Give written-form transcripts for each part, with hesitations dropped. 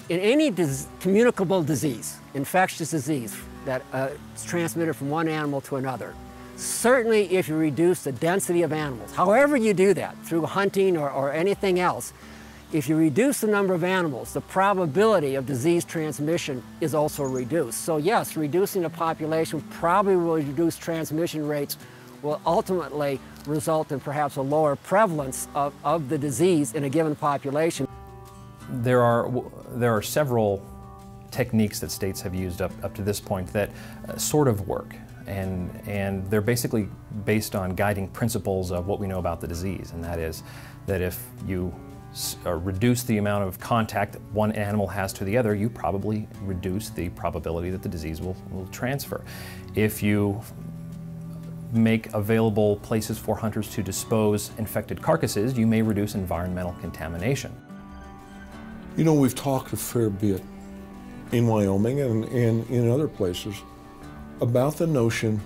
In any communicable disease, infectious disease that is transmitted from one animal to another, certainly if you reduce the density of animals, however you do that, through hunting or anything else, if you reduce the number of animals, the probability of disease transmission is also reduced. So yes, reducing the population probably will reduce transmission rates, will ultimately result in perhaps a lower prevalence of the disease in a given population. There are several techniques that states have used up to this point that sort of work, and they're basically based on guiding principles of what we know about the disease, and that is that if you reduce the amount of contact one animal has to the other, you probably reduce the probability that the disease will transfer. If you make available places for hunters to dispose infected carcasses, you may reduce environmental contamination. You know, we've talked a fair bit in Wyoming and in other places about the notion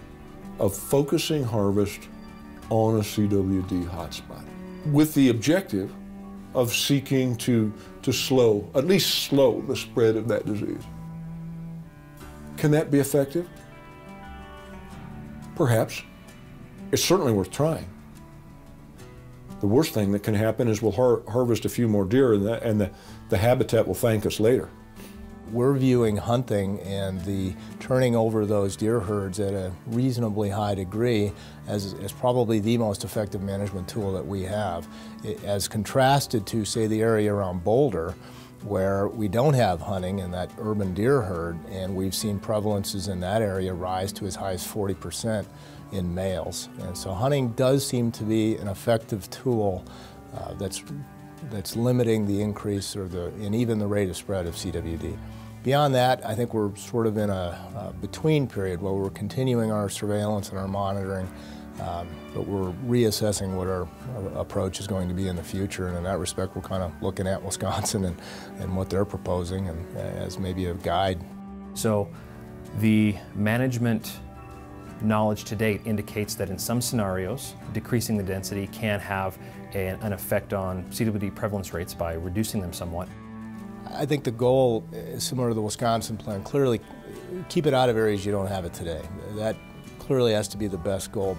of focusing harvest on a CWD hotspot with the objective of seeking to slow, at least slow, the spread of that disease. Can that be effective? Perhaps. It's certainly worth trying. The worst thing that can happen is we'll harvest a few more deer and the habitat will thank us later. We're viewing hunting and the turning over those deer herds at a reasonably high degree as probably the most effective management tool that we have, as contrasted to, say, the area around Boulder, where we don't have hunting in that urban deer herd, and we've seen prevalences in that area rise to as high as 40% in males. And so hunting does seem to be an effective tool that's limiting the increase and even the rate of spread of CWD. Beyond that, I think we're sort of in a between period where we're continuing our surveillance and our monitoring, but we're reassessing what our approach is going to be in the future. And in that respect, we're kind of looking at Wisconsin and what they're proposing and as maybe a guide. So the management knowledge to date indicates that in some scenarios, decreasing the density can have an effect on CWD prevalence rates by reducing them somewhat. I think the goal is similar to the Wisconsin plan. Clearly, keep it out of areas you don't have it today. That clearly has to be the best goal.